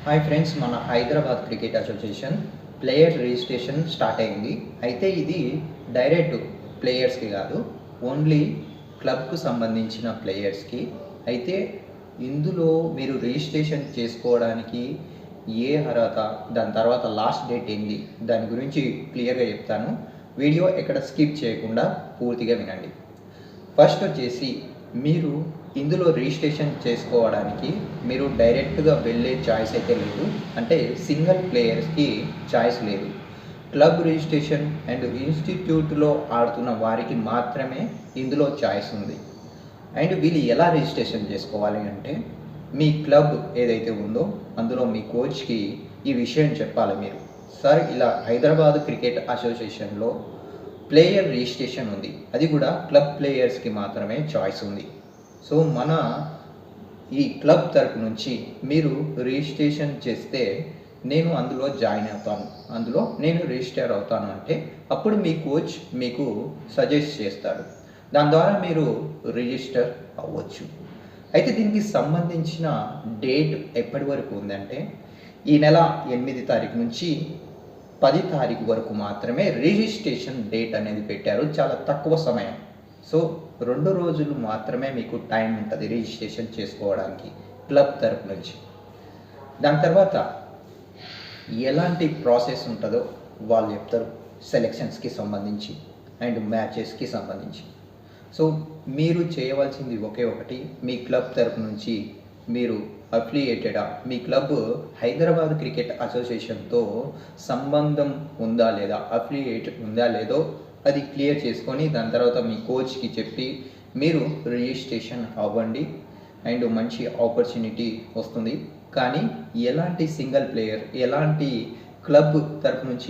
Hi friends, మన Hyderabad cricket association player registration start అయింది. అయితే ఇది డైరెక్ట్ ప్లేయర్స్కి కాదు, ఓన్లీ క్లబ్కు సంబంధించిన ప్లేయర్స్కి. అయితే ఇందులో మీరు రిజిస్ట్రేషన్ చేసుకోవడానికి ఏ అర్హత, దాని తర్వాత లాస్ట్ డేట్ ఏంది, దాని గురించి క్లియర్గా చెప్తాను. వీడియో ఎక్కడ స్కిప్ చేయకుండా పూర్తిగా వినండి. ఫస్ట్ వచ్చేసి మీరు ఇందులో రిజిస్ట్రేషన్ చేసుకోవడానికి మీరు డైరెక్ట్గా వెళ్ళే చాయిస్ అయితే లేదు. అంటే సింగిల్ ప్లేయర్స్కి చాయిస్ లేదు. క్లబ్ రిజిస్ట్రేషన్ అండ్ ఇన్స్టిట్యూట్లో ఆడుతున్న వారికి మాత్రమే ఇందులో చాయిస్ ఉంది. అండ్ వీళ్ళు ఎలా రిజిస్ట్రేషన్ చేసుకోవాలి అంటే, మీ క్లబ్ ఏదైతే ఉందో అందులో మీ కోచ్కి ఈ విషయం చెప్పాలి. మీరు సార్, ఇలా హైదరాబాద్ క్రికెట్ అసోసియేషన్లో ప్లేయర్ రిజిస్ట్రేషన్ ఉంది, అది కూడా క్లబ్ ప్లేయర్స్కి మాత్రమే చాయిస్ ఉంది. సో మన ఈ క్లబ్ తరపు నుంచి మీరు రిజిస్ట్రేషన్ చేస్తే నేను అందులో జాయిన్ అవుతాను, అందులో నేను రిజిస్టర్ అవుతాను అంటే అప్పుడు మీ కోచ్ మీకు సజెస్ట్ చేస్తాడు. దాని ద్వారా మీరు రిజిస్టర్ అవ్వచ్చు. అయితే దీనికి సంబంధించిన డేట్ ఎప్పటి వరకు ఉందంటే, ఈ నెల 8 తారీఖు నుంచి 10 తారీఖు వరకు మాత్రమే రిజిస్ట్రేషన్ డేట్ అనేది పెట్టారు. చాలా తక్కువ సమయం. సో 2 రోజులు మాత్రమే మీకు టైం ఉంటుంది రిజిస్ట్రేషన్ చేసుకోవడానికి క్లబ్ తరపు నుంచి. దాని తర్వాత ఎలాంటి ప్రాసెస్ ఉంటుందో వాళ్ళు చెప్తారు, సెలెక్షన్స్కి సంబంధించి అండ్ మ్యాచెస్కి సంబంధించి. సో మీరు చేయవలసింది ఒకే ఒకటి, మీ క్లబ్ తరపు నుంచి మీరు అఫిలియేటెడా, మీ క్లబ్ హైదరాబాద్ క్రికెట్ అసోసియేషన్తో సంబంధం ఉందా లేదా, అఫిలియేట్ ఉందా లేదో అది క్లియర్ చేసుకొని దాని తర్వాత మీ కోచ్కి చెప్పి మీరు రిజిస్ట్రేషన్ అవ్వండి. అండ్ మంచి ఆపర్చునిటీ వస్తుంది. కానీ ఎలాంటి సింగిల్ ప్లేయర్, ఎలాంటి క్లబ్ తరపు నుంచి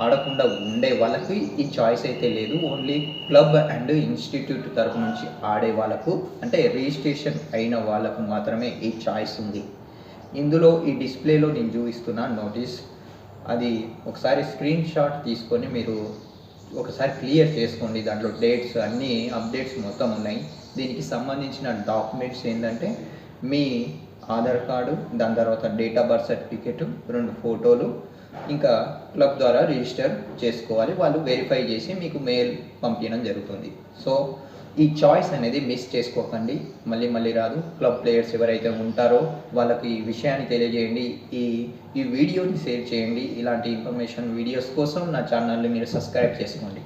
ఆడకుండా ఉండే వాళ్ళకి ఈ చాయిస్ అయితే లేదు. ఓన్లీ క్లబ్ అండ్ ఇన్స్టిట్యూట్ తరపు నుంచి ఆడే వాళ్ళకు, అంటే రిజిస్ట్రేషన్ అయిన వాళ్ళకు మాత్రమే ఈ చాయిస్ ఉంది. ఇందులో ఈ డిస్ప్లేలో నేను చూపిస్తున్న నోటీస్, అది ఒకసారి స్క్రీన్ షాట్ తీసుకొని మీరు ఒకసారి క్లియర్ చేసుకోండి. దాంట్లో డేట్స్ అన్నీ అప్డేట్స్ మొత్తం ఉన్నాయి. దీనికి సంబంధించిన డాక్యుమెంట్స్ ఏంటంటే మీ ఆధార్ కార్డు, దాని తర్వాత డేట్ ఆఫ్ బర్త్ సర్టిఫికేట్, 2 ఫోటోలు, ఇంకా క్లబ్ ద్వారా రిజిస్టర్ చేసుకోవాలి. వాళ్ళు వెరిఫై చేసి మీకు మెయిల్ పంపించడం జరుగుతుంది. సో ఈ చాయిస్ అనేది మిస్ చేసుకోకండి, మళ్ళీ రాదు. క్లబ్ ప్లేయర్స్ ఎవరైతే ఉంటారో వాళ్ళకి ఈ విషయాన్ని తెలియజేయండి. ఈ వీడియోని షేర్ చేయండి. ఇలాంటి ఇన్ఫర్మేషన్ వీడియోస్ కోసం నా ఛానల్ని మీరు సబ్స్క్రైబ్ చేసుకోండి.